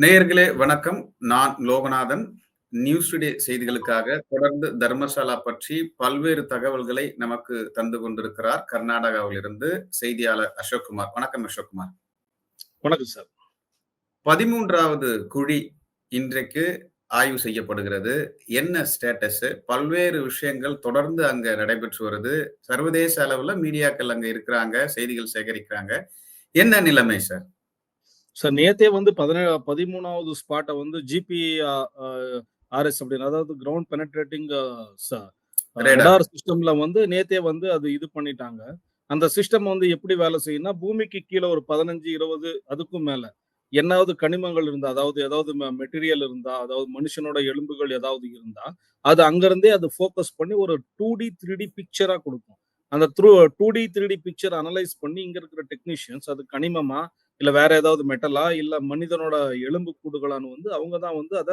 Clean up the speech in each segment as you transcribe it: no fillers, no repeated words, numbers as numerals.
நேயர்களே வணக்கம். நான் லோகநாதன். நியூஸ் டுடே செய்திகளுக்காக தொடர்ந்து தர்மசாலா பற்றி பல்வேறு தகவல்களை நமக்கு தந்து கொண்டிருக்கிறார் கர்நாடகாவிலிருந்து செய்தியாளர் அசோக்குமார். வணக்கம் அசோக்குமார். வணக்கம் சார். 13வது குழி இன்றைக்கு ஆய்வு செய்யப்படுகிறது. என்ன ஸ்டேட்டஸ்? பல்வேறு விஷயங்கள் தொடர்ந்து அங்க நடைபெற்று வருது. சர்வதேச அளவுல மீடியாக்கள் அங்க இருக்கிறாங்க, செய்திகள் சேகரிக்கிறாங்க. என்ன நிலைமை சார்? சார் நேத்தே வந்து 13வது ஸ்பாட்ட வந்து ஜிபிஆர்எஸ் அப்படின்னு, அதாவது கிரவுண்ட் பெனட்ரேட்டிங் ரேடார். ரடார் சிஸ்டம்ல வந்து நேத்தே வந்து அது இது பண்ணிட்டாங்க. அந்த சிஸ்டம் வந்து எப்படி வேலை செய்யும்னா, பூமிக்கு கீழ ஒரு 15, 20 அதுக்கும் மேல என்னாவது கனிமங்கள் இருந்தா, அதாவது ஏதாவது மெட்டீரியல் இருந்தா, அதாவது மனுஷனோட எலும்புகள் ஏதாவது இருந்தா, அது அங்கிருந்தே அது ஃபோக்கஸ் பண்ணி ஒரு 2டி, 3டி பிக்சரா குடுக்கும். அந்த 2டி, 3டி பிக்சர் அனலைஸ் பண்ணி இங்க இருக்கிற டெக்னீஷியன்ஸ் அது கனிமமா, இல்ல வேற ஏதாவது மெட்டலா, இல்ல மனிதனோட எலும்பு கூடுகளான்னு வந்து அவங்க தான் வந்து அத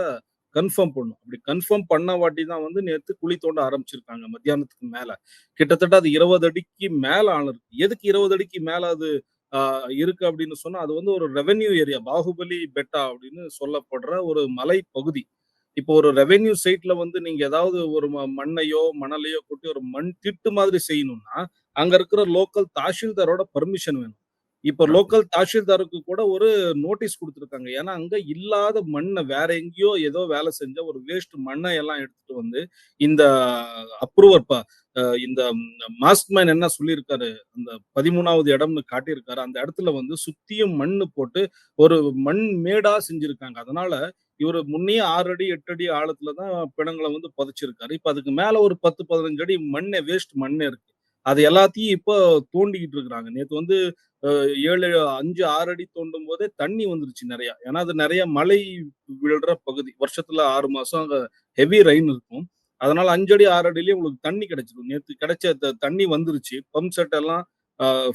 கன்ஃபார்ம் பண்ணும். அப்படி கன்ஃபார்ம் பண்ண வாட்டி தான் வந்து நேத்து குழி தோண்ட ஆரம்பிச்சிருக்காங்க மத்தியானத்துக்கு மேல. கிட்டத்தட்ட அது 20 அடிக்கு மேல ஆழம். எதுக்கு 20 அடிக்கு மேல அது ஆ இருக்கு அப்படின்னு சொன்னா, அது வந்து ஒரு ரெவென்யூ ஏரியா. பாகுபலி பெட்டா அப்படின்னு சொல்லப்படுற ஒரு மலை பகுதி. இப்போ ஒரு ரெவென்யூ சைட்ல வந்து நீங்க ஏதாவது ஒரு மண்ணையோ, மணலையோ கொட்டி ஒரு மண் திட்டு மாதிரி செய்யணும்னா, அங்க இருக்கிற லோக்கல் தாசில்தாரோட பெர்மிஷன் வேணும். இப்ப லோக்கல் தாசில்தாருக்கு கூட ஒரு நோட்டீஸ் குடுத்துருக்காங்க. ஏன்னா, அங்க இல்லாத மண்ண வேற எங்கேயோ ஏதோ வேலை செஞ்ச ஒரு வேஸ்ட் மண்ண எல்லாம் எடுத்துட்டு வந்து, இந்த அப்ரூவர் ப அ இந்த மாஸ்க் மேன் என்ன சொல்லியிருக்காரு, அந்த 13வது இடம்னு காட்டியிருக்காரு. அந்த இடத்துல வந்து சுத்தியும் மண்ணு போட்டு ஒரு மண் மேடா செஞ்சிருக்காங்க. அதனால இவரு முன்னயே 6 அடி, 8 அடி ஆழத்துல தான் பிணங்கள வந்து புதைச்சிருக்காரு. இப்ப அதுக்கு மேல ஒரு 10, 15 அடி மண்ணே வேஸ்ட் மண்ணே இருக்கு. அது எல்லாத்தையும் இப்போ தோண்டிக்கிட்டு இருக்கிறாங்க. நேத்து வந்து 7, 5, 6 அடி தோண்டும்போதே தண்ணி வந்துருச்சு நெறையா. ஏன்னா, அது நெறைய மழை விழுற பகுதி. வருஷத்துல 6 மாசம் அங்க ஹெவி ரெயின் இருக்கும். அதனால 5 அடி, 6 அடியிலேயே உங்களுக்கு தண்ணி கிடைச்சிரும். நேத்து கிடைச்ச தண்ணி வந்துருச்சு. பம்ப் செட் எல்லாம்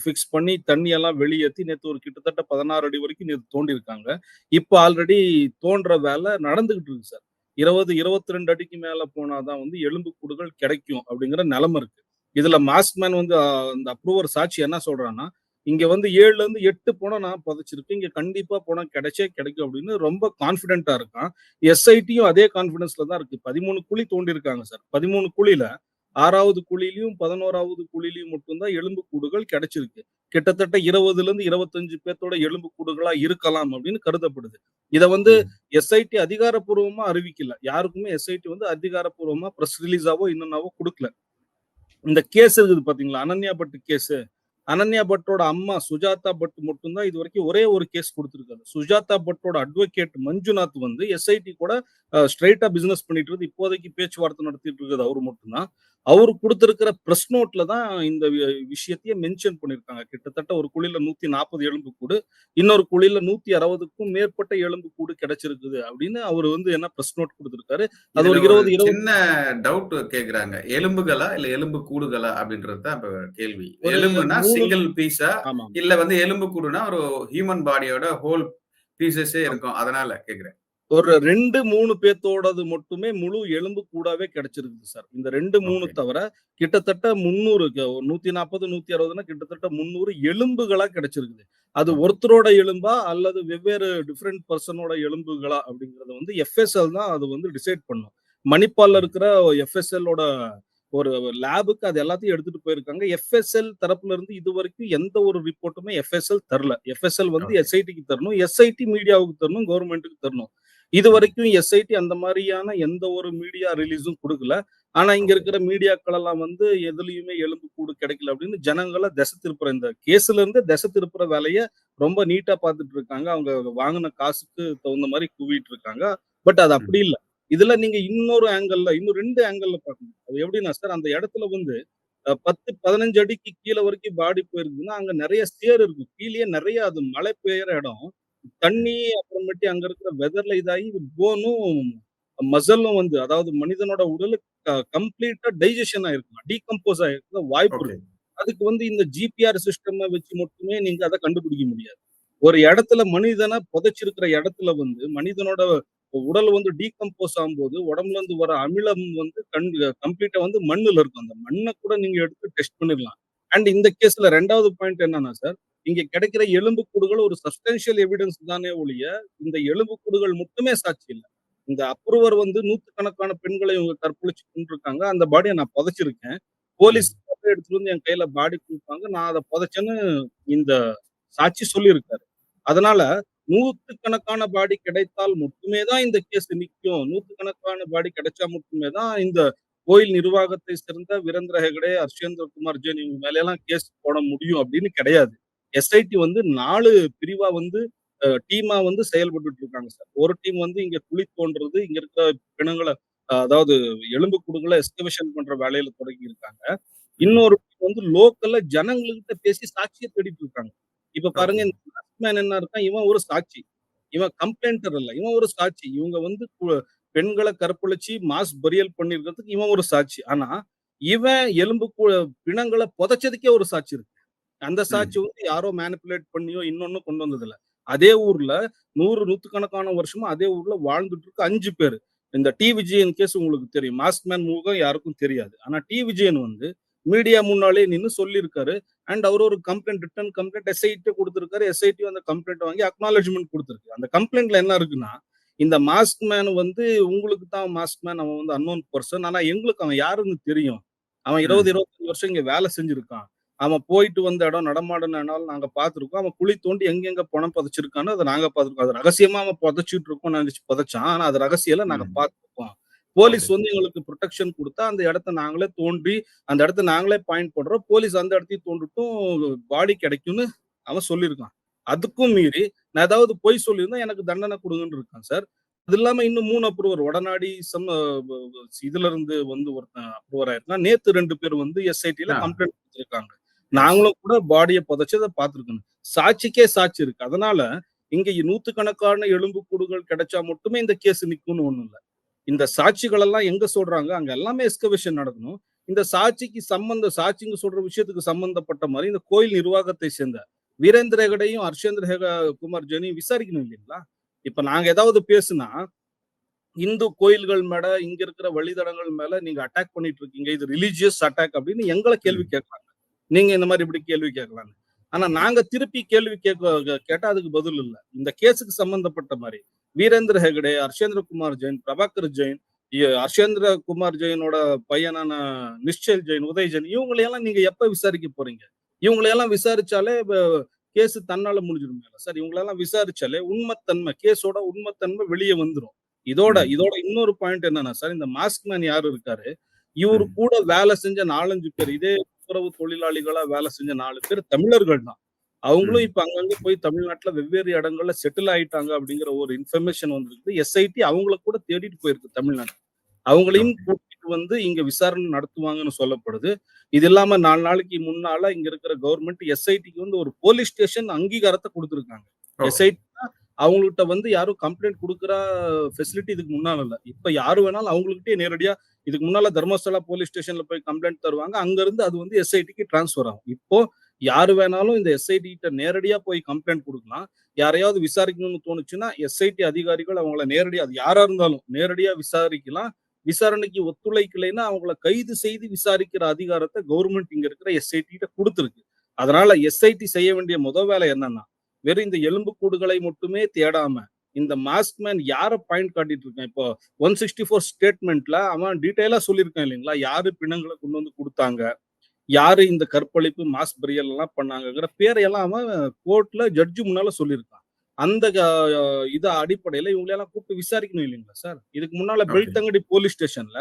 ஃபிக்ஸ் பண்ணி தண்ணி எல்லாம் வெளியேத்தி நேத்து ஒரு கிட்டத்தட்ட 16 அடி வரைக்கும் நேத்து தோண்டியிருக்காங்க. இப்ப ஆல்ரெடி தோண்டுற வேலை நடந்துகிட்டு இருக்கு சார். 20, 22 அடிக்கு மேல போனா தான் வந்து எலும்புக்கூடுகள் கிடைக்கும் அப்படிங்கிற நெலைமை இருக்கு. இதுல மாஸ்க்மேன் வந்து அந்த அப்ரூவர் சாட்சி என்ன சொல்றான்னா, இங்க வந்து 7ல இருந்து 8 பொணம் நான் புதைச்சிருக்கு. இங்க கண்டிப்பா பொணம் கிடைச்சே கிடைக்கும் அப்படின்னு ரொம்ப கான்ஃபிடென்ட்டா இருக்கான். எஸ்ஐடியும் அதே கான்ஃபிடன்ஸ்ல தான் இருக்கு. 13 குழி தோண்டியிருக்காங்க சார். 13 குழியில 6வது குழியிலயும், 11வது குழியிலயும் மட்டும் தான் எலும்புக்கூடுகள் கிடைச்சிருக்கு. கிட்டத்தட்ட 20ல இருந்து 25 பேத்தோட எலும்புக்கூடுகளா இருக்கலாம் அப்படின்னு கருதப்படுது. இத வந்து ம். எஸ்ஐடி அதிகாரப்பூர்வமா அறிவிக்கல. யாருக்குமே எஸ்ஐடி வந்து அதிகாரப்பூர்வமா பிரஸ் ரிலீஸாவோ, இன்னொன்னாவோ குடுக்கல. இந்த கேஸ் இருக்குது பாத்தீங்களா? அனன்யா பட் கேஸ். அனன்யா பட்டோட அம்மா சுஜாதா பட் மட்டும் தான் இதுவரைக்கும் ஒரே ஒரு கேஸ் குடுத்திருக்காரு. சுஜாதா பட்டோட அட்வொகேட் மஞ்சுநாத் வந்து எஸ்ஐடி கூட ஸ்ட்ரெய்ட்டா பிசினஸ் பண்ணிட்டு இருக்குது. இப்போதைக்கு பேச்சுவார்த்தை நடத்திட்டு இருக்கிறது அவரு மட்டும் தான். அவரு குடுத்திருக்கிற பிரஸ் நோட்ல தான் இந்த விஷயத்தையே மென்ஷன் பண்ணியிருக்காங்க. கிட்டத்தட்ட ஒரு குழியில 140 எலும்புக்கூடு, இன்னொரு குழியில 160க்கும் மேற்பட்ட எலும்புக்கூடு கிடைச்சிருக்குது அப்படின்னு அவரு வந்து என்ன பிரஸ் நோட் குடுத்திருக்காரு. அது இதுல ஒரு ஒரு 20, 20 சின்ன டவுட் கேக்குறாங்க. எலும்புகளா? இல்ல எலும்பு கூடுகளா? அப்படின்றது தான் இப்ப கேள்வி. ஒரு எலும்புனா 3 சிங்கிள் பீஸா? ஆமா. இல்ல வந்து எலும்பு கூடுனா ஒரு ஹியூமன் பாடியோட ஹோல் பீஸஸே ஆமா. இருக்கும். அதனால கேக்குறேன். ஒரு 2, 3 பேத்தோடது மட்டுமே முழு எலும்பு கூடாவே கிடைச்சிருக்குது சார். இந்த 2, 3 ஓகே. தவிர கிட்டத்தட்ட 300 140, 160ன்னா கிட்டத்தட்ட 300 எலும்புகளா கிடைச்சிருக்குது. அது ஓகே. ஒருத்தரோட எலும்பா அல்லது வெவ்வேறு டிஃபரண்ட் பெர்சனோட எலும்புகளா அப்படிங்கிறத வந்து எஃப்எஸ்எல் தான் அது வந்து டிசைட் பண்ணும். மணிப்பால்ல ம். இருக்கிற எஃப்எஸ்எல்லோட ஒரு லேபுக்கு அது எல்லாத்தையும் எடுத்துட்டு போயிருக்காங்க. எஃப்எஸ்எல் தரப்புல இருந்து இதுவரைக்கும் எந்த ஒரு ரிப்போர்ட்டுமே எஃப்எஸ்எல் தரல. எஃப்எஸ்எல் வந்து ஓகே. எஸ்ஐடிக்கு தரணும். எஸ்ஐடி மீடியாவுக்கு தரணும். கவர்ன்மென்ட்க்கு தரணும். ம். இதுவரைக்கும் எஸ்ஐடி அந்த மாரியான எந்த ஒரு மீடியா ரிலீஸும் குடுக்கல. ஆனா, இங்க ஓகே. இருக்கிற மீடியாக்கள் எல்லாம் வந்து எதுலயுமே எலும்புக்கூடு கிடைக்கல அப்படின்னு ஜனங்கள திசை திருப்புற இந்த கேஸ்ல இருந்து திசை திருப்புற வேலைய ரொம்ப நீட்டா பார்த்துட்டு இருக்காங்க. அவங்க வாங்குன காசுக்கு தகுந்த மாரி குவிட்டு இருக்காங்க. பட் அது ம். அப்படி இல்ல. இதுல நீங்க இன்னொரு ஆங்கிள்ல இன்னும் 2 ஆங்கிள்ல பார்க்கணும். அது எப்படின்னா சார், அந்த இடத்துல வந்து 10, 15 அடிக்கு கீழ வரைக்கும் பாடி போயிருக்குன்னா, அங்க நெறைய சேறு இருக்கும். கீழயே நெறைய அது மழை பெய்யற இடம். ம். தண்ணி அப்புறமேட்டு அங்க இருக்கிற வெதர்ல இதாகி போனும், மசிலும் வந்து அதாவது மனிதனோட உடலு கம்ப்ளீட்டா டைஜெஷன் ஆயிருக்கும். டீகம்போஸ் ஆயிருக்க வாய்ப்பு ஓகே. இருக்கு. அதுக்கு வந்து இந்த ஜிபிஆர் சிஸ்டம வச்சு மட்டுமே நீங்க அத கண்டுபிடிக்க முடியாது. ஒரு இடத்துல மனிதன புதைச்சிருக்கிற இடத்துல வந்து மனிதனோட உடல் வந்து டீகம்போஸ் ஆகும்போது, உடம்புல இருந்து வர அமிலம் வந்து கம்ப்ளீட்டா வந்து மண்ணுல இருக்கும். அந்த மண்ண கூட நீங்க எடுத்து டெஸ்ட் பண்ணிடலாம். அண்ட் இந்த கேஸ்ல 2வது பாயிண்ட் என்னன்னா சார், இங்க கிடைக்கிற எலும்புக்கூடுகள் ஒரு சப்ஸ்டான்ஷியல் எவிடன்ஸ் தானே ஒழிய, இந்த எலும்புக்கூடுகள் மட்டுமே சாட்சி இல்ல. இந்த அப்ரூவர் வந்து நூத்துக்கணக்கான பெண்களை இவங்க கற்பழிச்சு கொன்றுருக்காங்க. அந்த பாடிய நான் புதைச்சிருக்கேன். போலீஸ் ம். எடுத்துட்டு வந்து என் கையில பாடி குடுப்பாங்க. நான் அத புதைச்சேன்னு இந்த சாட்சி சொல்லியிருக்காரு. அதனால நூத்துக்கணக்கான பாடி கிடைத்தால் மட்டுமே தான் இந்த கேஸ் நிக்கும். நூத்துக்கணக்கான பாடி கிடைச்சா மட்டுமே தான் இந்த கோயில் நிர்வாகத்தை சேர்ந்த வீரேந்திர ஹெகடே, ஹர்ஷேந்திர குமார் ஜெயின் இவங்க மேலலாம் கேஸ் போட முடியும் அப்படின்னு கிடையாது. எஸ்ஐடி வந்து 4 பிரிவா வந்து டீமா வந்து செயல்பட்டுட்டு இருக்காங்க சார். ஒரு டீம் வந்து இங்க குழி தோண்டுறது, இங்க இருக்கிற பிணங்கள அதாவது எலும்புக்கூடுகள எக்ஸ்கவேஷன் பண்ற வேலையில தொடங்கி இருக்காங்க. ம். இன்னொரு டீம் வந்து லோக்கல்ல ஜனங்கள்கிட்ட பேசி சாட்சிய தேடிட்டு இருக்காங்க. இப்ப பாருங்க ஓகே. இந்த மேன் என்ன இருக்கான், இவன் ஒரு சாட்சி. இவன் கம்ப்ளைண்டர் இல்ல. இவன் ஒரு சாட்சி. இவங்க வந்து பெண்கள கற்பழிச்சு மாஸ் பரியல் பண்ணியிருக்கிறதுக்கு இவன் ஒரு சாட்சி. ஆனா, இவன் பிணங்கள புதைச்சதுக்கே ஒரு சாட்சி இருக்கு. அந்த சாட்சி ம். வந்து யாரோ மேனிபுலேட் பண்ணியோ, இன்னொன்னு கொண்டு வந்தது இல்ல. அதே ஊர்ல 100 வருஷமா அதே ஊர்ல வாழ்ந்துட்டு இருக்க 5 பேரு. இந்த டி. விஜயன் கேஸ் உங்களுக்கு தெரியும். மாஸ்க் மேன் முகம் யாருக்கும் தெரியாது. ஆனா டி. விஜயன் வந்து மீடியா முன்னாலே நின்னு சொல்லியிருக்காரு. அண்ட் அவரு ஒரு ரிட்டர்ன் கம்ப்ளைண்ட் எஸ்ஐடி குடுத்திருக்காரு. எஸ்ஐடி அந்த கம்ப்ளைண்ட் வாங்கி அக்னாலெட்ஜ்மென்ட் குடுத்திருக்கு. அந்த கம்ப்ளைண்ட்ல என்ன இருக்குன்னா, இந்த மாஸ்க் மேன் வந்து உங்களுக்கு தான் மாஸ்க் மேன் அவன் வந்து அன்னோன் பெர்சன். ஆனா எங்களுக்கு அவன் யாருன்னு தெரியும். அவன் 20, ம். 25 வருஷம் இங்க வேலை செஞ்சிருக்கான். அவன் போயிட்டு வந்த இடம், நடமாடுன இடம் நாங்க பார்த்துருக்கோம். அவன் குழி தோண்டி எங்கெங்க பணம் புதைச்சிருக்கான்னு அத நாங்க பார்த்துருக்கோம். அது ரகசியமா அவன் புதைச்சுட்டு இருக்கோம்னு நெனச்சு புதைச்சான். ஆனா அது ரகசியம் இல்ல. நாங்க ம். பார்த்துருக்கோம். Police okay. வந்து எங்களுக்கு புரொடெக்ஷன் குடுத்தா, அந்த இடத்த நாங்களே தோண்டி, அந்த இடத்த நாங்களே பாயிண்ட் போடுறோம். போலீஸ் அந்த இடத்தையும் தோண்டட்டும், பாடி கிடைக்கும்னு அவன் சொல்லியிருக்கான். அதுக்கும் மீறி நான் ஏதாவது பொய் சொல்லியிருந்தா எனக்கு தண்டனை குடுங்கன்னு இருக்கான் சார். அது இல்லாம இன்னும் 3 அப்ரூவர் வடநாடி இதுல இருந்து வந்து ஒருத்தன் அப்ரூவர் ஆயிருக்கான். நேத்து 2 பேர் வந்து எஸ்ஐடில ஆ. கம்ப்ளைண்ட் குடுத்திருக்காங்க. எஸ். நாங்களும் கூட பாடிய புதைச்சத பார்த்துருக்கோம். சாட்சிக்கே சாட்சி இருக்கு. அதனால இங்க நூத்துக்கணக்கான எலும்புக்கூடுகள் கிடைச்சா மட்டுமே இந்த கேஸ் நிக்கும்னு ஒண்ணும் இல்ல. இந்த சாட்சிகள் எல்லாம் எங்க சொல்றாங்க, அங்க எல்லாமே எக்ஸ்கவேஷன் நடக்கணும். இந்த சாட்சிங்க சொல்ற விஷயத்துக்கு சம்பந்தப்பட்ட மாரி இந்த கோயில் நிர்வாகத்தை சேர்ந்த வீரேந்திர ஹெகடேயும், குமார் ஜெயினையும் விசாரிக்கணும் இல்லீங்களா? இப்ப நாங்க ஏதாவது பேசுனா, இந்து கோயில்கள் மேல, இங்க இருக்கிற வழித்தடங்கள் மேல நீங்க அட்டாக் பண்ணிட்டு இருக்கீங்க. இது ரிலிஜியஸ் அட்டாக் அப்படின்னு எங்கள கேள்வி ம். கேட்கறாங்க. நீங்க இந்த மாரி இப்படி கேள்வி கேட்கலான்னு. ஆனா நாங்க திருப்பி கேள்வி கேட்டா அதுக்கு பதில் இல்ல. இந்த கேஸ்க்கு சம்பந்தப்பட்ட மாரி வீரேந்திர ஹெகடே, ஹர்ஷேந்திர குமார் ஜெயின், பிரபாகர் ஜெயின், ஹர்ஷேந்திர குமார் ஜெயினோட பையனான நிಶ್ಚல் ஜெயின், உதய் ஜெயின் இவங்களையெல்லாம் நீங்க எப்ப விசாரிக்க போறீங்க? இவங்களையெல்லாம் விசாரிச்சாலே கேஸ் தன்னால முடிஞ்சிரும்ல சார். இவங்களெல்லாம் விசாரிச்சாலே கேஸோட உண்மைத்தன்மை வெளிய வந்துரும். இதோட ம். இதோட இன்னொரு பாயிண்ட் என்னன்னா சார், இந்த மாஸ்க் மேன் யாரு இருக்காரு, இவரு ம். கூட வேலை செஞ்ச 4, 5 பேர், இதே துப்புரவு தொழிலாளிகளா வேலை செஞ்ச 4 பேர் தமிழர்கள் தான். அவங்களும் ம். இப்ப அங்கங்க போய் தமிழ்நாட்டுல வெவ்வேறு இடங்கள்ல செட்டில் ஆயிட்டாங்க அப்படிங்கிற ஒரு இன்ஃபர்மேஷன் வந்திருக்கு. எஸ்ஐடி அவங்கள கூட தேடிட்டு போயிருக்கு தமிழ்நாட்டுல. அவங்களையும் ஓகே. கூட்டிட்டு வந்து இங்க விசாரணை நடத்துவாங்கன்னு சொல்லப்படுது. இது இல்லாம 4 நாளைக்கு முன்னால இங்க இருக்கிற கவர்ன்மெண்ட் எஸ்ஐடிக்கு வந்து ஒரு போலீஸ் ஸ்டேஷன் அங்கீகாரத்த குடுத்திருக்காங்க. ஓகே. எஸ்ஐடினா அவங்கள்ட்ட வந்து யாரும் கம்ப்ளைண்ட் குடுக்குற ஃபெசிலிட்டி இதுக்கு முன்னால இல்ல. இப்ப யாரு வேணாலும் அவங்ககிட்டயே நேரடியா இதுக்கு முன்னால தர்மஸ்தலா போலீஸ் ஸ்டேஷன்ல போய் கம்ப்ளைண்ட் தருவாங்க. அங்க இருந்து அது வந்து எஸ்ஐடிக்கு ட்ரான்ஸ்ஃபர் ஆகும். இப்போ யாரு வேணாலும் இந்த எஸ்ஐடி கிட்ட நேரடியா போய் கம்ப்ளைண்ட் குடுக்கலாம். யாரையாவது விசாரிக்கணும்னு தோணுச்சுன்னா, எஸ்ஐடி அதிகாரிகள் அவங்கள நேரடியா அது யாரா இருந்தாலும் நேரடியா விசாரிக்கலாம். விசாரணைக்கு ஒத்துழைக்கலைன்னா அவங்கள கைது செய்து விசாரிக்கிற அதிகாரத்த கவர்ன்மெண்ட் இங்க இருக்கிற எஸ்ஐடி கிட்ட குடுத்திருக்கு. அதனால எஸ்ஐடி செய்ய வேண்டிய வேலை என்னன்னா, வெறும் இந்த எலும்புக்கூடுகளை மட்டுமே தேடாம, இந்த மாஸ்க் மேன் யார பாயிண்ட் காட்டிட்டு இருக்கான். இப்போ 164 ஸ்டேட்மென்ட்ல அவன் டீட்டெயிலா சொல்லியிருக்கான் இல்லைங்களா? யாரு பிணங்கள கொண்டு வந்து குடுத்தாங்க? யாரு இந்த கற்பழிப்பு, மாஸ் பரியல் எல்லாம் பண்ணாங்கங்கிற பேரையெல்லாம் அவன் கோர்ட்ல ஜட்ஜ் முன்னால சொல்லியிருக்கான். அந்த இது அடிப்படையில இவங்களயெல்லாம் கூப்பிட்டு விசாரிக்கணும் இல்லைங்களா சார்? இதுக்கு முன்னால ஓகே. பெல்தங்கடி போலீஸ் ஸ்டேஷன்ல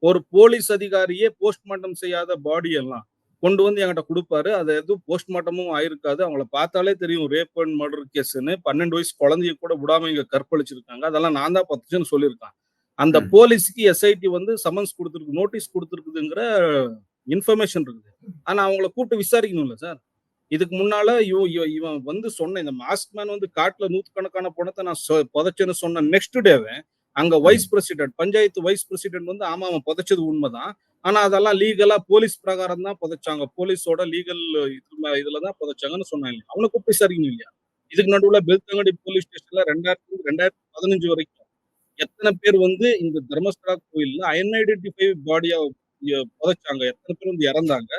ஒரு போலீஸ் அதிகாரியே போஸ்ட்மார்ட்டம் செய்யாத பாடி எல்லாம் கொண்டு வந்து என்கிட்ட குடுப்பாரு. அது எதுவும் போஸ்ட்மார்ட்டமும் ஆயிருக்காது. அவங்கள பார்த்தாலே தெரியும் ரேப் அண்ட் மர்டர் கேஸ்ன்னு 12 வயசு குழந்தைய கூட விடாம இங்க கற்பழிச்சிருக்காங்க. அதெல்லாம் நான் தான் பத்துச்சுன்னு சொல்லியிருக்கான். அந்த ம். போலீஸ்க்கு எஸ்ஐடி வந்து சம்மன்ஸ் குடுத்திருக்கு, நோட்டீஸ் குடுத்திருக்குதுங்கிற இன்ஃபர்மேஷன் இருக்குது. ஆனா அவங்கள கூப்பிட்டு விசாரிக்கணும்ல சார். இதுக்கு முன்னால இவன் வந்து சொன்ன இந்த மாஸ்க் மேன் வந்து காட்டுல நூத்துக்கணக்கான பணத்த நான் புதைச்சேன்னு சொன்ன நெக்ஸ்ட் டேவே அங்க வைஸ் ம். பிரசிடென்ட் பஞ்சாயத்து வைஸ் பிரசிடென்ட் வந்து ஆமா அவன் புதைச்சது உண்மைதான். ஆனா அதெல்லாம் லீகலா போலீஸ் பிரகாரம் தான் புதைச்சாங்க. போலீஸோட லீகல் இதுல தான் புதைச்சாங்கன்னு சொன்னாங்க. அவன கூப்பிட்டு விசாரிக்கணும் இல்லையா? இதுக்கு நடுவுல பெல்தங்கடி போலீஸ் ஸ்டேஷன்ல 2015 வரைக்கும் எத்தன பேர் வந்து இந்த தர்மஸ்தலா கோயில்ல அன்ஐடென்டிஃபை பாடியா புதைச்சாங்க? எத்தன பேர் வந்து இறந்தாங்க?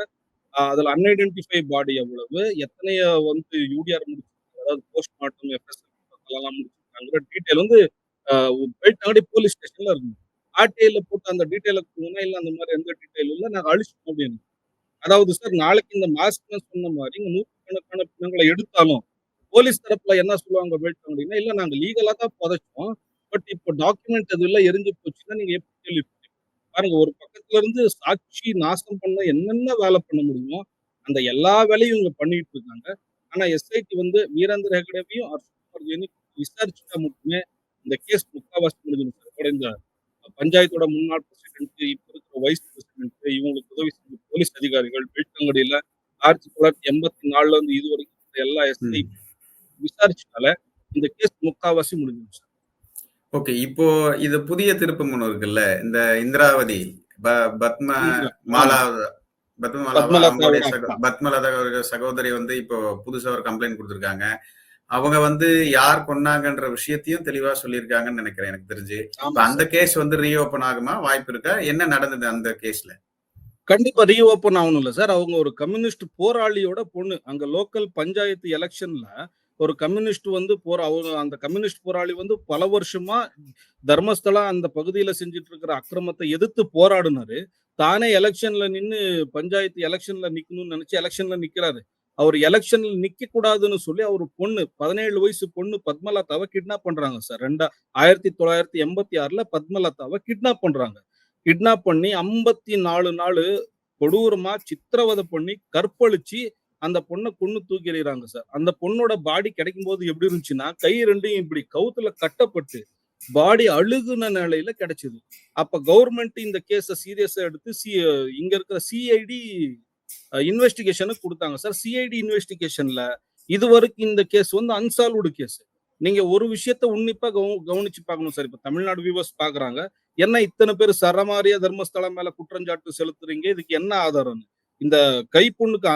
அதுல அன்ஐடென்டிஃபை பாடி எவ்வளவு, எத்தனைய வந்து யூடிஆர் முடிச்சிருக்காங்க, அதாவது போஸ்ட்மார்ட்டம், எஃப்எஸ்எல் அதெல்லாம் முடிச்சிருக்காங்கிற டீட்டெயில் வந்து அ போயிட்டாங்கடி போலீஸ் ஸ்டேஷன்ல இருக்கணும். ஆர்டிஐல போட்டு அந்த டீட்டெயில குடுங்கன்னா, இல்ல அந்த மாரி எந்த டீட்டெயிலும் இல்ல. நாங்க அழிச்சிட்டோம் அப்படின்னு. அதாவது சார் நாளைக்கு இந்த மாஸ்க்ன்னு சொன்ன மாரி நூத்துக்கணக்கான பிணங்கள எடுத்தாலும், போலீஸ் தரப்புல என்ன சொல்லுவாங்க போயிட்டோம் அப்படின்னா, இல்ல நாங்க லீகலா தான் புதைச்சோம். பட் இப்போ டாக்குமெண்ட் எதுவும் எரிஞ்சு போச்சுன்னா, நீங்க எப்படி கேள்வி பாருங்க ஒரு பக்கத்துல இருந்து சாட்சி நாசம் பண்ண என்னென்ன வேலை பண்ண முடியுமோ, அந்த எல்லா வேலையும் இவங்க பண்ணிட்டு இருக்காங்க. ஆனா எஸ்ஐடி வந்து வீரேந்திர ஹெகடேவையும், ஹர்ஷ் வர்தனையும் விசாரிச்சுட்டா மட்டுமே இந்த கேஸ் முக்காவாசி முடிஞ்சிடும் சார். அதோட இந்த பஞ்சாயத்தோட முன்னாள் பிரசிடென்ட், இப்ப இருக்கிற வைஸ் பிரசிடென்ட், இவங்களுக்கு உதவி செஞ்ச போலீஸ் அதிகாரிகள், வீழ்த்தங்கடியில 1984ல இருந்து இதுவரைக்கும் இருக்கிற எல்லா எஸ்ஐ ம். விசாரிச்சுட்டாலே இந்த கேஸ் முக்காவாசி முடிஞ்சிடும் சார். ஓகே. இப்போ இது புதிய திருப்பம் ஒண்ணு இருக்குல்ல. இந்த இந்திராவதி, பத்ம ஆமா. மாலா பத்மமாலாவா? அவங்களுடைய பத்மலதாவோட அக்கா. பத்மலதா அவர்கள் சகோதரி வந்து இப்போ புதுசா ஒரு கம்ப்ளைண்ட் குடுத்திருக்காங்க. அவங்க வந்து யார் கொன்னாங்கன்ற விஷயத்தையும் தெளிவா சொல்லியிருக்காங்கன்னு நெனைக்கிறேன் எனக்கு தெரிஞ்சு. இப்ப ஆமா அந்த சார். கேஸ் வந்து ரீஓப்பன் ஆகுமா? வாய்ப்பு இருக்கா? என்ன நடந்தது அந்த கேஸ்ல? கண்டிப்பா ரீஓப்பன் ஆவணும் இல்ல சார். அவங்க ஒரு கம்யூனிஸ்ட் போராளியோட பொண்ணு. அங்க லோக்கல் பஞ்சாயத்து எலக்ஷன்ல ஒரு கம்யூனிஸ்ட் வந்து அவங்க அந்த கம்யூனிஸ்ட் போராளி வந்து பல வருஷமா தர்மஸ்தலா அந்த பகுதியில செஞ்சுட்டு இருக்கிற அக்கிரமத்த எதிர்த்து போராடுனாரு. தானே எலக்ஷன்ல நின்னு பஞ்சாயத்து எலக்ஷன்ல நிக்கணும்னு நெனச்சு எலக்ஷன்ல நிக்கிறாரு. அவர் எலக்ஷன்ல நிக்க கூடாதுன்னு சொல்லி அவரு பொண்ணு 17 வயசு பொண்ணு பத்மலதாவ கிட்னாப் பண்றாங்க சார். 1986ல பத்மலதாவ கிட்னாப் பண்றாங்க. கிட்னாப் பண்ணி 54 நாளு கொடூரமா சித்திரவதை பண்ணி, கற்பழிச்சு அந்த பொண்ண கொன்னு தூக்கி எறியறாங்க சார். அந்த பொண்ணோட பாடி கிடைக்கும்போது எப்படி இருந்துச்சுன்னா, கை 2யும் இப்படி கவுத்துல கட்டப்பட்டு, பாடி அழுகுன நிலையில கிடைச்சது. அப்ப கவர்ன்மெண்ட் இந்த கேஸ சீரியஸா எடுத்து இங்க இருக்கிற சிஐடி இன்வெஸ்டிகேஷனுக்கு குடுத்தாங்க சார். சிஐடி இன்வெஸ்டிகேஷன்ல இதுவரைக்கும் இந்த கேஸ் வந்து அன்சால்வ்டு கேஸ். நீங்க ஒரு விஷயத்த உன்னிப்பா கவனிச்சு பார்க்கணும் சார். இப்ப தமிழ்நாடு வியூவர்ஸ் பார்க்குறாங்க. என்ன இத்தன பேரு சரமாரியா தர்மஸ்தலம் மேல குற்றஞ்சாட்டு செலுத்துறீங்க? இதுக்கு என்ன ஆதாரம்ன்னு. இந்த கைப்புண்ணுக்கு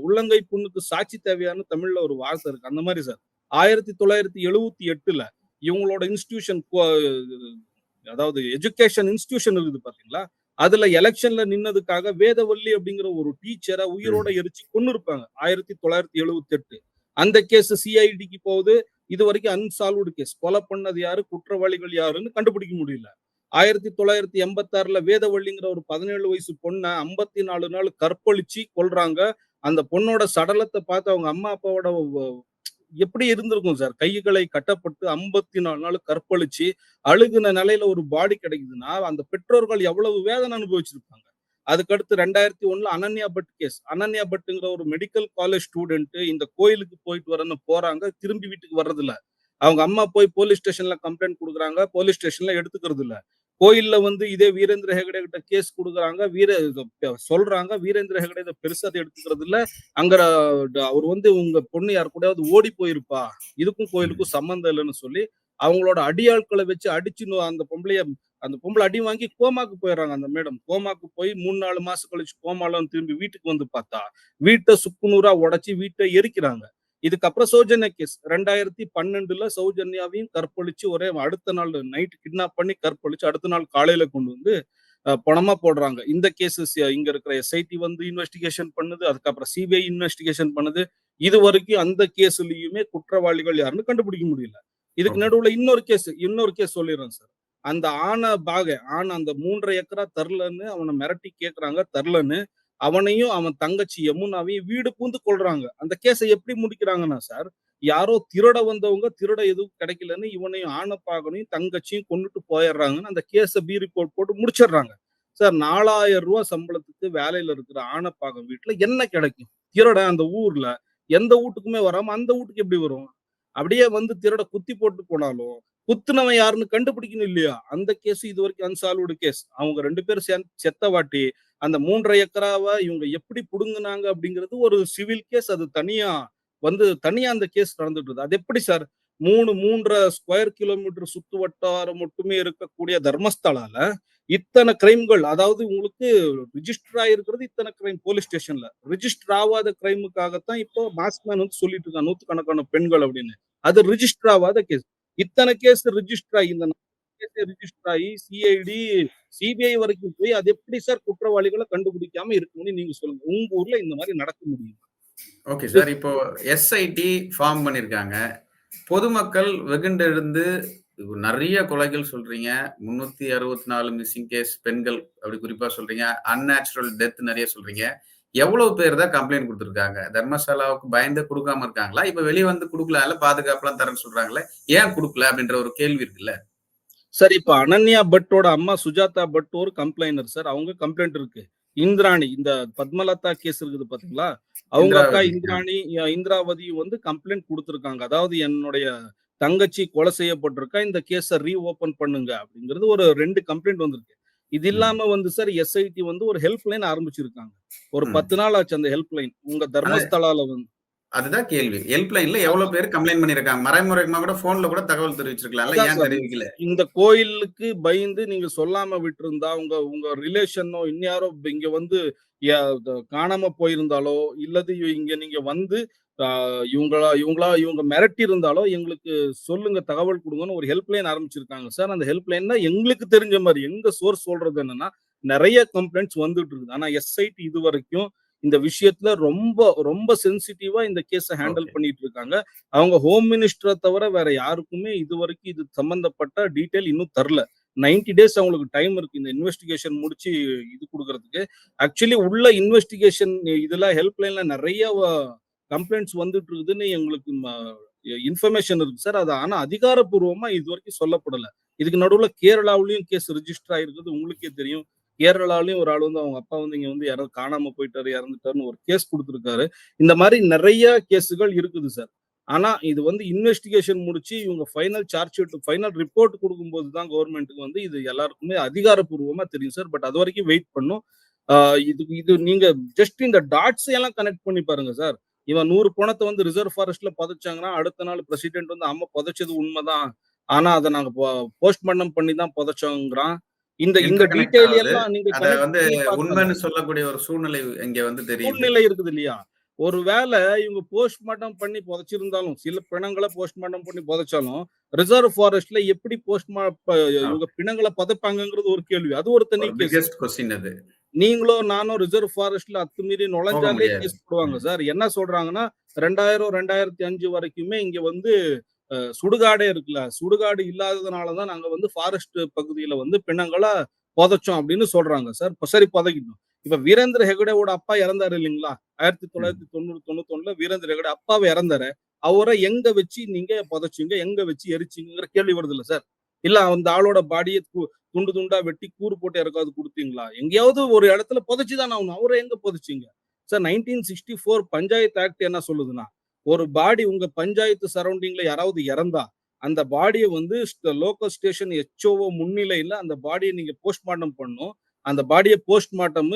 உள்ளங்கை புண்ணுக்கு சாட்சி தேவையான்னு தமிழ்ல ஒரு வார்த்தை இருக்கு. அந்த மாரி சார். 1978ல இவங்களோட இன்ஸ்டிடியூஷன் அதாவது எஜுகேஷன் இன்ஸ்டிடியூஷன் இருக்குது பாத்தீங்களா? அதுல எலக்ஷன்ல நின்னதுக்காக வேதவல்லி அப்படிங்கிற ஒரு டீச்சர உயிரோட ம். எரிச்சு கொன்னுருப்பாங்க. 1978. அந்த கேஸ் சிஐடிக்கு போகுது. இதுவரைக்கும் அன்சால்வ்டு கேஸ். கொலை பண்ணது யாரு? குற்றவாளிகள் யாருன்னு கண்டுபிடிக்க முடியல. 1986ல வேதவள்ளிங்கிற ஒரு 17 வயசு பொண்ண 54 நாள் கற்பழிச்சு கொல்றாங்க. அந்த பொண்ணோட சடலத்த பார்த்து அவங்க அம்மா, அப்பாவோட எப்படி இருந்திருக்கும் சார்? கைகளை கட்டப்பட்டு 54 நாள் கற்பழிச்சு, அழுகுன நிலையில ஒரு பாடி கிடைக்குதுன்னா, அந்த பெற்றோர்கள் எவ்வளவு வேதனை அனுபவிச்சிருப்பாங்க. அதுக்கடுத்து 2001ல அனன்யா பட் கேஸ். அனன்யா பட்ங்கிற ஒரு மெடிக்கல் காலேஜ் ஸ்டூடண்ட் இந்த கோயிலுக்கு போயிட்டு வரேன்னு போறாங்க. திரும்பி வீட்டுக்கு வர்றதில்ல. அவங்க அம்மா போய் போலீஸ் ஸ்டேஷன்ல கம்ப்ளைண்ட் குடுக்குறாங்க. போலீஸ் ஸ்டேஷன்ல எடுத்துக்கிறது இல்ல. கோயில்ல வந்து இதே வீரேந்திர ஹெகடே கிட்ட கேஸ் குடுக்குறாங்க. சொல்றாங்க. வீரேந்திர ஹெகடே இத பெருசா அத எடுத்துக்கிறது இல்ல. அங்க அவர் வந்து உங்க பொண்ணு யார் கூடயாவது ஓடி போயிருப்பா. இதுக்கும் ம். கோயிலுக்கும் சம்மந்தம் இல்லன்னு சொல்லி, அவங்களோட அடியாட்கள வச்சு அடிச்சு அந்த பொம்பள அடி வாங்கி கோமாக்கு போயிடுறாங்க அந்த மேடம். கோமாக்கு போய் 3, 4 மாசம் கழிச்சு கோமால இருந்து திரும்பி வீட்டுக்கு வந்து பார்த்தா, வீட்ட சுக்குநூறா உடைச்சு வீட்ட எரிக்கிறாங்க. இதுக்கப்புறம் சௌஜன்யா கேஸ். 2012ல சௌஜன்யாவையும் கற்பழிச்சு அடுத்த நாள் நைட் கிட்னாப் பண்ணி கற்பழிச்சு அடுத்த நாள் காலையில கொண்டு வந்து பணமா போடுறாங்க. இந்த கேஸஸ் இங்க இருக்கிற எஸ்ஐடி வந்து இன்வெஸ்டிகேஷன் பண்ணுது. அதுக்கப்புறம் சிபிஐ இன்வெஸ்டிகேஷன் பண்ணுது. இதுவரைக்கும் அந்த கேஸ்லயுமே குற்றவாளிகள் யாருன்னு கண்டுபிடிக்க முடியல. இதுக்கு ஓகே. நடுவுல இன்னொரு கேஸ் சொல்லிடுறேன் சார். அந்த ஆண் அந்த 3 1/2 ஏக்கரா தரலன்னு அவன மிரட்டி கேட்கறாங்க. தரலன்னு அவனையும் அவன் தங்கச்சி யமுனாவையும் வீடு பூந்து கொல்றாங்க. அந்த கேஸ எப்படி முடிக்கிறாங்கன்னா சார், யாரோ திருட வந்தவங்க திருட எதுவும் கிடைக்கலன்னு இவனையும் ஆணப்பாகனையும் தங்கச்சியும் கொன்னுட்டு போயிடுறாங்கன்னு அந்த கேஸ ரிப்போர்ட் போட்டு முடிச்சிடுறாங்க. சார் ரூ. 4000 சம்பளத்துக்கு வேலையில இருக்கிற ஆணப்பாகம் வீட்ல என்ன கிடைக்கும்? திருடன் அந்த ஊர்ல எந்த வீட்டுக்குமே வராம அந்த வீட்டுக்கு எப்படி வரும்? அப்படியே வந்து திருட குத்தி போட்டு போனாலும், குத்துனவன் யாருன்னு கண்டுபிடிக்கணும் இல்லையா? அந்த கேஸ் இதுவரைக்கும் அன்சால்வ்டு கேஸ். அவங்க 2 பேரும் செத்தவாட்டி அந்த 3 1/2 ஏக்கராவ இவங்க எப்படி புடுங்குனாங்க அப்படிங்கிறது ஒரு சிவில் கேஸ். அது தனியா அந்த கேஸ் நடந்துட்டு இருக்கு. அது எப்படி சார் 3, 3 1/2 ஸ்கொயர் கிலோமீட்டர் சுத்து வட்டாரம் மட்டுமே இருக்கக்கூடிய தர்மஸ்தலால இத்தன கிரைம்கள் அதாவது உங்களுக்கு ரிஜிஸ்டர் ஆயிருக்கிறது இத்தன கிரைம் போலீஸ் ஸ்டேஷன்ல. ரிஜிஸ்டர் ஆவாத கிரைமுக்காகத்தான் இப்போ மாஸ்க்மேன் வந்து சொல்லிட்டு இருக்கான். நூத்துக்கணக்கான பெண்கள் அப்படின்னு. அது ரிஜிஸ்டர் ஆவாத கேஸ். இத்தன கேஸ் ரிஜிஸ்டர் ஆகி இந்த கேஸே ரிஜிஸ்டர் ஆகி சிஐடி, சிபிஐ வரைக்கும் போய் அது எப்படி சார் குற்றவாளிகள கண்டுபிடிக்காம இருக்க முடியும்? நீங்க சொல்லுங்க. உங்க ஊர்ல இந்த மாரி நடக்க முடியுமா? ஓகே இது சார். இப்போ எஸ்ஐடி ஃபார்ம் பண்ணியிருக்காங்க. பொதுமக்கள் வெகுண்டெழுந்து நெறைய கொலைகள் சொல்றீங்க. 364 மிஸ்ஸிங் கேஸ் பெண்கள் அப்படி குறிப்பா சொல்றீங்க. அன்நேச்சுரல் டெத் நெறைய சொல்றீங்க. எவ்வளவு பேர் தான் கம்ப்ளைண்ட் குடுத்துருக்காங்க? தர்மசாலாவுக்கு பயந்து குடுக்காம இருக்காங்களா? இப்ப வெளிய வந்து குடுக்கலாம்ல, பாதுகாப்புலாம் தரேன்னு சொல்றாங்களே. ஏன் குடுக்கல? அப்படின்ற ஒரு கேள்வி இருக்குல்ல. சார் இப்ப அனன்யா பட்டோட அம்மா சுஜாதா பட் ஒரு கம்ப்ளைனர் சார். அவங்க கம்ப்ளைண்ட் இருக்கு. இந்திராணி இந்த பத்மலதா கேஸ் இருக்குது பாத்தீங்களா? அவங்க அக்கா இந்திராவதி. இந்திராணி, இந்திராவதி வந்து கம்ப்ளைண்ட் குடுத்திருக்காங்க. அதாவது என்னுடைய தங்கச்சி கொலை செய்யப்பட்டிருக்கா. இந்த கேஸ ரீஓப்பன் பண்ணுங்க அப்படிங்கிறது ஒரு 2 கம்ப்ளைண்ட் வந்திருக்கு. இது ம். இல்லாம வந்து சார் எஸ்ஐடி வந்து ஒரு ஹெல்ப் லைன் ஆரம்பிச்சிருக்காங்க. ஒரு ம். 10 நாள் ஆச்சு அந்த ஹெல்ப் லைன். உங்க அது தர்மஸ்தலால வந்து. அதுதான் கேள்வி. ஹெல்ப் லைன்ல எவ்வளவு பேர் கம்ப்ளைண்ட் பண்ணியிருக்காங்க? மறைமுகமா கூட ஃபோன்ல கூட தகவல் தெரிவிச்சிருக்கலாம்ல. அதான் ஏன் சார். தெரிவிக்கல? இந்த கோயிலுக்கு பயந்து நீங்க சொல்லாம விட்டிருந்தா, உங்க உங்க ரிலேஷனோ இன்யாரோ இங்க வந்து ய த காணாம போயிருந்தாலோ, இல்லது இங்க நீங்க வந்து அ இவங்க மிரட்டி இருந்தாலோ, எங்களுக்கு சொல்லுங்க, தகவல் குடுங்கன்னு ஒரு ஹெல்ப் லைன் ஆரம்பிச்சிருக்காங்க சார். அந்த ஹெல்ப் லைன்ல எங்களுக்கு தெரிஞ்ச மாரி, எங்க சோர்ஸ் சொல்றது என்னன்னா, நெறைய கம்ப்ளைண்ட்ஸ் வந்துட்டு இருக்குது. ஆனா எஸ்ஐடி இதுவரைக்கும் இந்த விஷயத்துல ரொம்ப ரொம்ப சென்சிட்டிவா இந்த கேஸ ஹேண்டில் ஓகே. பண்ணிட்டு இருக்காங்க. அவங்க ஹோம் மினிஸ்டர தவிர வேற யாருக்குமே இதுவரைக்கும் இது சம்பந்தப்பட்ட டீட்டெயில் இன்னும் தரல. 90 டேஸ் அவங்களுக்கு டைம் இருக்கு. இந்த இன்வெஸ்டிகேஷன் முடிச்சு இது குடுக்குறதுக்கு. ஆக்சுவலி உள்ள இன்வெஸ்டிகேஷன் இதுல ஹெல்ப் லைன்ல நெறைய கம்ப்ளைண்ட்ஸ் வந்துட்டு இருக்குதுன்னு எங்களுக்கு இன்ஃபர்மேஷன் இருக்கு சார். அது ஆனா அதிகாரப்பூர்வமா இதுவரைக்கும் சொல்லப்படல. இதுக்கு நடுவுல கேரளாவுலயும் கேஸ் ரிஜிஸ்டர் ஆயிருக்குது. உங்களுக்கே தெரியும். கேரளாலயும் ஒரு ஆள் வந்து அவங்க அப்பா வந்து இங்க வந்து யாரோ காணாம போயிட்டாரு, இறந்துட்டாருன்னு ஒரு கேஸ் குடுத்திருக்காரு. இந்த மாரி நெறைய கேஸ்கள் இருக்குது சார். ஆனா, இது வந்து இன்வெஸ்டிகேஷன் முடிச்சு இவங்க final charge sheet final report குடுக்கும்போது தான் கவர்ன்மென்ட்க்கு வந்து இது எல்லாருக்குமே அதிகாரப்பூர்வமா தெரியும் சார். பட் அதுவரைக்கும் வெயிட் பண்ணணும். ஆ இது இது நீங்க ஜஸ்ட் இந்த டாட்ஸ் எல்லாம் கனெக்ட் பண்ணி பாருங்க சார். இவன் 100 பொணத்த வந்து ரிசர்வ் ஃபாரஸ்ட்ல புதைச்சாங்கன்னா, அடுத்த நாள் பிரசிடென்ட் வந்து ஆமா புதைச்சது உண்மதான். ஆனா, அத நாங்க போஸ்ட்மார்டம் பண்ணி தான் புதைச்சோங்கிறான். இந்த இந்த இன்டர் கனெக்ட் டீட்டெயில் ஆவுது. எல்லாம் நீங்க அத கனெக்ட் வந்து பண்ணி பார்க்கணும். உண்மைன்னு சொல்லக்கூடிய ஒரு சூழ்நிலை இங்க வந்து தெரியுது. சூழ்நிலை இருக்குது இல்லையா? ஒரு வேள இவங்க போஸ்ட்மார்டம் பண்ணி புதைச்சிருந்தாலும், சில பிணங்கள போஸ்ட்மார்டம் பண்ணி புதைச்சாலும், ரிசர்வ் ஃபாரஸ்ட்ல எப்படி இவங்க ஓகே. பிணங்கள புதைப்பாங்கங்கிறது ஒரு கேள்வி. அது ஒரு தனி ஒரு கேஸ். பிக்கஸ்ட் கொஸ்டின் அது. நீங்களோ, நானோ ரிசர்வ் ஃபாரஸ்ட்ல அத்துமீறி போக நுழைஞ்சாலே முடியாது. கேஸ் போடுவாங்க ம். சார். என்ன சொல்றாங்கன்னா, 2000, 2005 வரைக்குமே இங்க வந்து சுடுகாடே இருக்குல்ல. சுடுகாடு இல்லாததுனால தான் நாங்க வந்து ஃபாரஸ்ட் பகுதியில வந்து பிணங்கள புதைச்சோம் அப்படின்னு சொல்றாங்க சார். சரி புதைக்கட்டும். இப்ப வீரேந்திர ஹெகடேவோட அப்பா இறந்தாரு இல்லீங்களா? ம். 1990, 91ல வீரேந்திர ஹெகடே அப்பாவ இறந்தாரு. அவர எங்க வச்சு நீங்க புதைச்சீங்க? எங்க வச்சு எரிச்சீங்கங்கிற கேள்வி வருதுல்ல சார்? இல்ல அந்த ஆளோட பாடிய துண்டு துண்டா வெட்டி கூறு போட்டு யாருக்காவது குடுத்தீங்களா? எங்கேயாவது ஒரு இடத்துல புதைச்சு தான ஆகணும். அவர எங்க புதைச்சீங்க? சார் 1964 பஞ்சாயத்து ஆக்ட் என்ன சொல்லுதுன்னா, ஒரு பாடி உங்க பஞ்சாயத்து சரவுண்டிங்ல யாராவது இறந்தா, அந்த பாடிய வந்து லோக்கல் ஸ்டேஷன் எச்ஓஓ முன்னிலையில அந்த பாடிய நீங்க போஸ்ட்மார்டம் பண்ணணும். அந்த பாடிய போஸ்ட்மார்டம்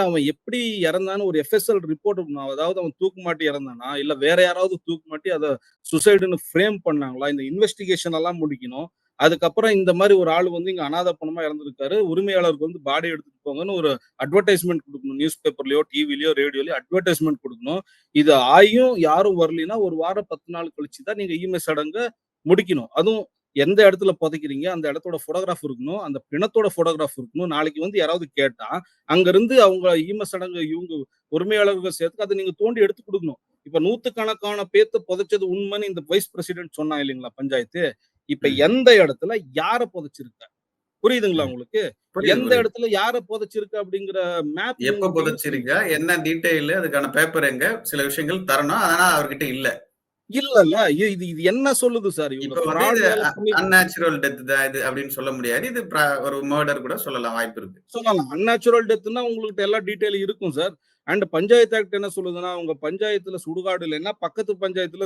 அவன் எப்படி இறந்தான்னு ஒரு எஃப்எஸ்எல் ரிப்போர்ட் இருக்கணும். அதாவது அவன் தூக்கு மாட்டி இறந்தானா? இல்ல வேற யாராவது தூக்கு மாட்டி அத சூசைடுன்னு ஃப்ரேம் பண்ணாங்களா? இந்த இன்வெஸ்டிகேஷன் எல்லாம் முடிக்கணும். அதுக்கப்புறம் இந்த மாரி ஒரு ஆள் வந்து இங்க அனாதை பொணமா இறந்திருக்காரு. உரிமையாளருக்கு வந்து பாடி எடுத்துட்டு போங்கன்னு ஒரு அட்வர்டைஸ்மென்ட் குடுக்கணும். நியூஸ் பேப்பர்லயோ, டிவிலயோ, ரேடியோலயோ அட்வர்டைஸ்மென்ட் குடுக்கணும். இது ஆயும் யாரும் வரலைன்னா, 1 வாரம் 10 நாள் கழிச்சு தான் நீங்க ஈம சடங்க முடிக்கணும். அதுவும் எந்த இடத்துல புதைக்கிறீங்க, அந்த இடத்தோட ஃபோட்டோகிராஃப் இருக்கணும். அந்த பிணத்தோட ஃபோட்டோகிராஃப் இருக்கணும். நாளைக்கு வந்து யாராவது கேட்டா, அங்கருந்து அவங்க ஈம சடங்கு இவங்க உரிமையாளர்கள் சேர்த்து அத நீங்க தோண்டி எடுத்து குடுக்கணும். இப்ப நூத்துக்கணக்கான பேத்த புதைச்சது உண்மைன்னு இந்த வைஸ் பிரசிடென்ட் சொன்னான் இல்லைங்களா பஞ்சாயத்து. இப்ப ம். எந்த இடத்துல யார புதைச்சிருக்க? புரியுதுங்களா ம். உங்களுக்கு? புரியுது, எந்த புரியுது. இடத்துல யார புதைச்சிருக்கு அப்படிங்கிற மேப் எப்ப இவங்ககிட்ட இருக்கு புதைச்சிருக்கா? இல்லைங்களா? என்ன டீட்டெயிலு? அதுக்கான பேப்பர் எங்க? சில விஷயங்கள் தரணும். ஆனா அவர்கிட்ட இல்ல. இல்லல்ல. இது இது என்ன சொல்லுது சார்? இவங்க இப்ப வந்து இது ஃப்ராட் வேலை பண்ணி அன்நேச்சுரல் டெத் தான் இது அப்படின்னு சொல்ல முடியாது. இது ஒரு மர்டர் கூட சொல்லலாம். வாய்ப்பு இருக்கு. சொல்லலாம். அன்நேச்சுரல் டெத்ன்னா உங்ககிட்ட எல்லா டீட்டெயில் இருக்கும் சார். அண்ட் பஞ்சாயத்து ஆக்ட் என்ன சொல்லுதுன்னா, உங்க பஞ்சாயத்துல சுடுகாடு இல்லைன்னா, பக்கத்து பஞ்சாயத்துல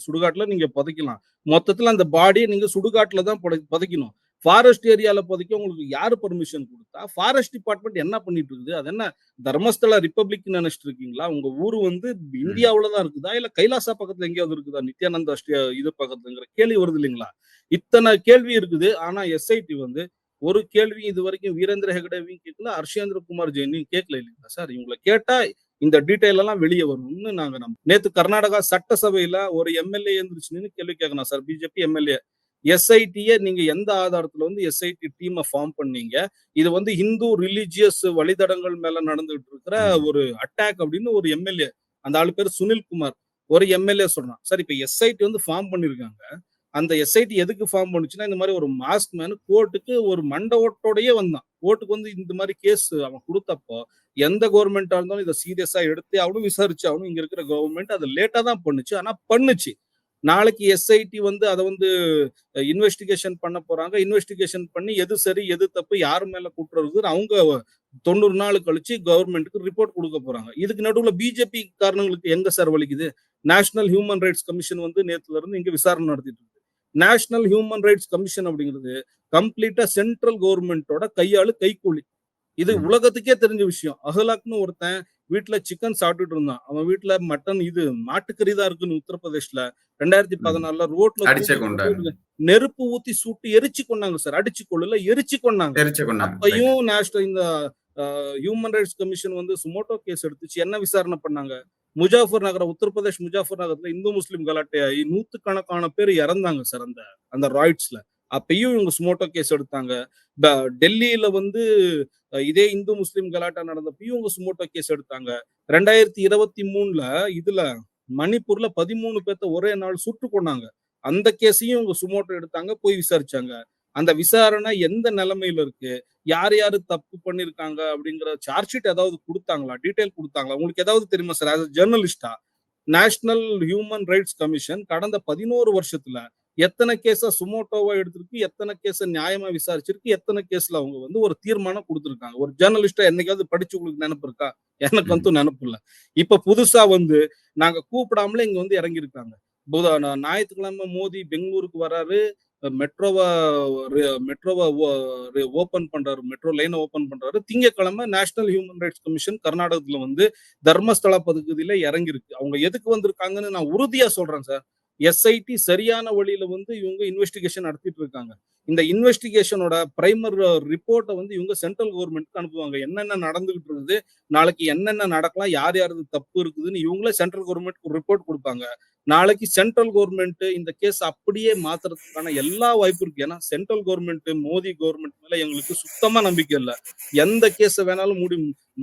சுடுகாட்டுல நீங்க புதைக்கலாம். மொத்தத்துல அந்த பாடிய நீங்க சுடுகாட்டுல தான் புதைக்கணும். ஃபாரஸ்ட் ஏரியால புதைக்க உங்களுக்கு யாரு பெர்மிஷன் குடுத்தா? ஃபாரஸ்ட் டிபார்ட்மெண்ட் என்ன பண்ணிட்டு இருக்குது? அது என்ன தர்மஸ்தலா ரிப்பப்ளிக்ன்னு நெனச்சுட்டு இருக்கீங்களா? உங்க ஊரு வந்து ம். இந்தியாவுல தான் இருக்குதா? இல்ல கைலாசா பக்கத்துல எங்கேயாவது இருக்குதா? நித்யானந்தா இது பக்கத்துலங்கிற கேள்வி வருது இல்லைங்களா? இத்தன கேள்வி இருக்குது. ஆனா எஸ்ஐடி வந்து ஒரு கேள்வி இதுவரைக்கும் வீரேந்திர ஹெகடேவையும் கேட்கல, ஹர்ஷேந்திர குமார் ஜெயினையும் கேட்கல இல்லைங்களா சார்? இவங்கள கேட்டா இந்த டீட்டெயில் எல்லாம் வெளிய வரும்னு நாங்க நேத்து கர்நாடகா சட்டசபையில ஒரு எம்எல்ஏ எந்திரிச்சு நின்னு கேள்வி கேட்கணும் சார். BJP MLA. எஸ்ஐடிய நீங்க எந்த ஆதாரத்துல வந்து எஸ்ஐடி டீமை ஃபார்ம் பண்ணீங்க? இது வந்து ஹிந்து ரிலிஜியஸ் வழித்தடங்கள் மேல நடந்துகிட்டு இருக்கிற ம். ஒரு அட்டாக் அப்படின்னு ஒரு எம்எல்ஏ, அந்த ஆளு பேரு சுனில்குமார். ஒரு எம்எல்ஏ சொல்றான். சார் இப்ப எஸ்ஐடி வந்து ஃபார்ம் பண்ணியிருக்காங்க. அந்த எஸ்ஐடி எதுக்கு ஃபார்ம் பண்ணுச்சுன்னா, இந்த மாரி ஒரு மாஸ்க் மேன் கோர்ட்டுக்கு ஒரு மண்ட ஓட்டோடயே வந்தான். கோர்ட்டுக்கு வந்து இந்த மாரி கேஸ் அவன் குடுத்தப்போ, எந்த கவர்ன்மென்ட்டா இருந்தாலும் இத சீரியஸா எடுத்தே ஆகணும், விசாரிச்சாகணும். இங்க இருக்கிற கவர்ன்மென்ட் அத லேட்டா தான் பண்ணுச்சு. ஆனா பண்ணுச்சு. நாளைக்கு எஸ்ஐடி வந்து அத வந்து இன்வெஸ்டிகேஷன் பண்ண போறாங்க. இன்வெஸ்டிகேஷன் பண்ணி எது சரி, எது தப்பு, யார் மேல குற்றம் இருக்குன்னு அவங்க 90 நாள் கழிச்சு கவர்ன்மென்ட்க்கு ரிப்போர்ட் குடுக்க போறாங்க. இதுக்கு நடுவுல பிஜேபி காரணங்களுக்கு எங்க சார் வலிக்குது? நேஷனல் ஹியூமன் ரைட்ஸ் கமிஷன் வந்து நேத்துல இருந்து இங்க விசாரணை நடத்திட்டு இருக்கு. நேஷனல் ஹியூமன் ரைட்ஸ் கமிஷன் அப்படிங்கிறது கம்ப்ளீட்டா சென்ட்ரல் கவர்ன்மென்ட்டோட கையாளு கைக்கூலி. இது ம். உலகத்துக்கே தெரிஞ்ச விஷயம். அகலாக்ன்னு ஒருத்தன் வீட்ல சிக்கன் சாப்பிட்டுட்டு இருந்தான். அவன் வீட்ல மட்டன் இது மாட்டுக்கறி தான் இருக்குன்னு உத்தரப்பிரதேஷ்ல ம். 2014ல ரோட்ல அடிச்சே தூக்கி கொண்டாங்க. போட்டு நெருப்பு ஊத்தி சுட்டு எரிச்சு கொன்னாங்க சார். அடிச்சு கொல்லல, எரிச்சு கொன்னாங்க. எரிச்சே கொண்டாங்க. ரைட். அப்பயும் நேஷனல் இந்த ஹியூமன் ரைட்ஸ் கமிஷன் வந்து சுமோட்டோ கேஸ் எடுத்துச்சு. என்ன விசாரணை பண்ணாங்க? முஜாஃபர் நகர், உத்தரப்பிரதேஷ் முஜாஃபர் நகர்ல இந்து முஸ்லிம் கலாட்டையாகி நூத்துக்கணக்கான பேர் இறந்தாங்க சார் அந்த அந்த ராய்ட்ஸ்ல. அப்பயும் இவங்க சுமோட்டோ கேஸ் எடுத்தாங்க. ப டெல்லியில வந்து இதே இந்து முஸ்லிம் கலாட்டா நடந்தப்பயும் இவங்க சுமோட்டோ கேஸ் எடுத்தாங்க. 2023ல இதுல மணிப்பூர்ல 13 பேத்த ஒரே நாள் சுட்டுக் கொன்னாங்க. அந்த கேஸையும் இவங்க சுமோட்டோ எடுத்தாங்க. போய் விசாரிச்சாங்க. அந்த விசாரணை எந்த நிலைமையில இருக்கு? யார் யாரு தப்பு பண்ணியிருக்காங்க அப்படிங்கிற சார்ஜ் ஷீட் ஏதாவது குடுத்தாங்களா? டீட்டெயில் குடுத்தாங்களா? உங்களுக்கு ஏதாவது தெரியுமா சார்? ஆஸ் அ ஜர்னலிஸ்ட்டா, நேஷனல் ஹியூமன் ரைட்ஸ் கமிஷன் கடந்த 11 வருஷத்துல எத்தன கேஸ சுமோட்டோவா எடுத்திருக்கு? எத்தன கேஸ நியாயமா விசாரிச்சிருக்கு? எத்தன கேஸ்ல அவங்க வந்து ஒரு தீர்மானம் குடுத்திருக்காங்க? ஒரு ஜர்னலிஸ்ட்டா என்னைக்காவது படிச்சு உங்களுக்கு நெனப்பு இருக்கா? எனக்கு ம். வந்து நெனப்பு இல்ல. இப்ப புதுசா வந்து நாங்க கூப்பிடாமலே இங்க வந்து இறங்கியிருக்காங்க. ஞாயித்துக்கிழமை மோடி பெங்களூருக்கு வராரு. மெட்ரோவ மெட்ரோவ ஓப்பன் பண்றாரு. மெட்ரோ லைன ஓப்பன் பண்றாரு. திங்கட்கிழமை நேஷனல் ஹியூமன் ரைட்ஸ் கமிஷன் கர்நாடகத்துல வந்து தர்மஸ்தலா பகுதியில இறங்கியிருக்கு. அவங்க எதுக்கு வந்திருக்காங்கன்னு நான் உறுதியா சொல்றேன் சார். எஸ்ஐடி சரியான வழியில வந்து இவங்க இன்வெஸ்டிகேஷன் நடத்திட்டு இருக்காங்க. இந்த இன்வெஸ்டிகேஷனோட பிரைமர் ரிப்போர்ட்ட வந்து இவங்க சென்ட்ரல் கவர்ன்மென்ட்க்கு அனுப்புவாங்க. என்னென்ன நடந்துகிட்டு இருக்குது, நாளைக்கு என்னென்ன நடக்கலாம், யார் யாருக்கு தப்பு இருக்குதுன்னு இவங்களே சென்ட்ரல் கவர்ன்மென்ட்க்கு ஒரு ரிப்போர்ட் குடுப்பாங்க. நாளைக்கு சென்ட்ரல் கவர்ன்மென்ட் இந்த கேஸ் அப்படியே மாத்துறதுக்கான எல்லா வாய்ப்பு இருக்கு. ஏன்னா சென்ட்ரல் கவர்ன்மென்ட், மோடி கவர்ன்மென்ட் மேல எங்களுக்கு சுத்தமா நம்பிக்கை இல்ல. எந்த கேஸ வேணாலும்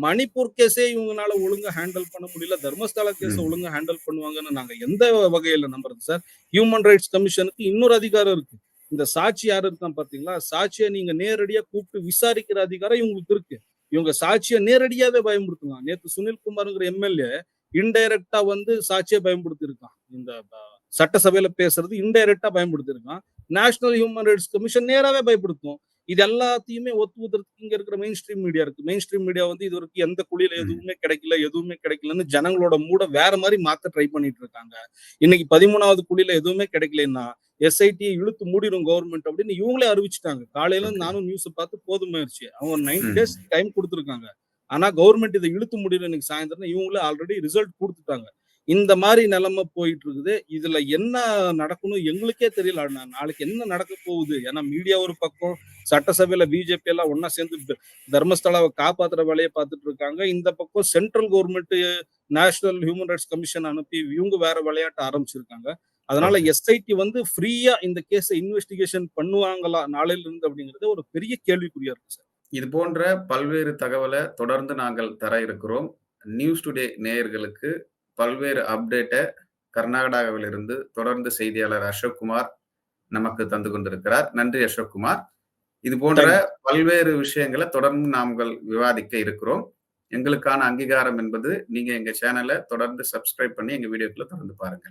மணிப்பூர் கேஸே இவங்கனால ஒழுங்கா ஹேண்டில் பண்ண முடியல. தர்மஸ்தலா கேஸ ம். ஒழுங்கா ஹேண்டில் பண்ணுவாங்கன்னு நாங்க எந்த வகையில நம்புறது சார்? ஹியூமன் ரைட்ஸ் கமிஷனுக்கு இன்னொரு அதிகாரம் இருக்கு. இந்த சாட்சி யாரு இருக்கான் பாத்தீங்களா? சாட்சிய நீங்க நேரடியா கூப்பிட்டு விசாரிக்கிற அதிகாரம் இவங்களுக்கு இருக்கு. இவங்க சாட்சிய நேரடியாவே பயமுறுத்தலாம். நேத்து சுனில்குமார்ங்கிற எம்எல்ஏ இன்டைரக்ட்டா வந்து சாட்சிய பயன்படுத்தி இருக்கான். இந்த சட்டசபையில பேசுறது இன்டைரக்ட்டா பயன்படுத்தி இருக்கான். நேஷனல் ஹியூமன் ரைட்ஸ் கமிஷன் நேராவே பயன்படுத்தும். இது எல்லாத்தையுமே ஒத்து ஊத்துறதுக்கு இங்க இருக்கிற மெயின் ஸ்ட்ரீம் மீடியா இருக்கு. மெயின் ஸ்ட்ரீம் மீடியா வந்து இதுவரைக்கும் எந்த குழியில ம். எதுவுமே கிடைக்கல, எதுவுமே கிடைக்கலன்னு ஜனங்களோட மூட வேற மாரி மாத்த ட்ரை பண்ணிட்டு இருக்காங்க. இன்னைக்கு 13வது குழியில எதுவுமே கிடைக்கலன்னா, எஸ்ஐடிய இழுத்து மூடிரும் கவர்ன்மென்ட் அப்படின்னு இவங்களே அறிவிச்சுட்டாங்க. காலையில இருந்து ஓகே. நானும் நியூஸ பார்த்து போதுமாயிருச்சு. அவங்க 90 டேஸ் ம். டைம் குடுத்துருக்காங்க. ஆனா கவர்ன்மென்ட் இத இழுத்து மூடிரும் இன்னைக்கு சாயந்தரம் இவங்களே ஆல்ரெடி ரிசல்ட் குடுத்துட்டாங்க. இந்த மாரி நிலைமை போயிட்டு இருக்குது. இதுல என்ன நடக்கணும் எங்களுக்கே தெரியல. நாளைக்கு என்ன நடக்க போகுது? ஏன்னா மீடியா ஒரு பக்கம், சட்டசபையில பிஜேபி எல்லாம் ஒண்ணா சேர்ந்து தர்மஸ்தலாவ காப்பாத்துற வேலைய பார்த்துட்டு இருக்காங்க. இந்த பக்கம் central government national human rights commission அனுப்பி இவங்க வேற விளையாட்ட ஆரம்பிச்சிருக்காங்க. அதனால ஓகே. எஸ்ஐடி வந்து ஃப்ரீயா இந்த கேஸ இன்வெஸ்டிகேஷன் பண்ணுவாங்களா நாளையில இருந்து அப்படிங்கிறது ஒரு பெரிய கேள்விக்குறியா இருக்கு சார். இது போன்ற பல்வேறு தகவல தொடர்ந்து நாங்கள் தர இருக்கிறோம். நியூஸ் டுடே நேயர்களுக்கு பல்வேறு அப்டேட்ட கர்நாடகாவிலிருந்து தொடர்ந்து செய்தியாளர் அசோக் குமார் நமக்கு தந்து கொண்டிருக்கிறார். நன்றி அசோக் குமார். இது போன்ற தேங்க் யூ. பல்வேறு விஷயங்கள தொடர்ந்து நாங்கள் விவாதிக்க இருக்கிறோம். எங்களுக்கான அங்கீகாரம் என்பது நீங்க எங்க சேனல தொடர்ந்து சப்ஸ்கிரைப் பண்ணி எங்க வீடியோக்கள தொடர்ந்து பாருங்க.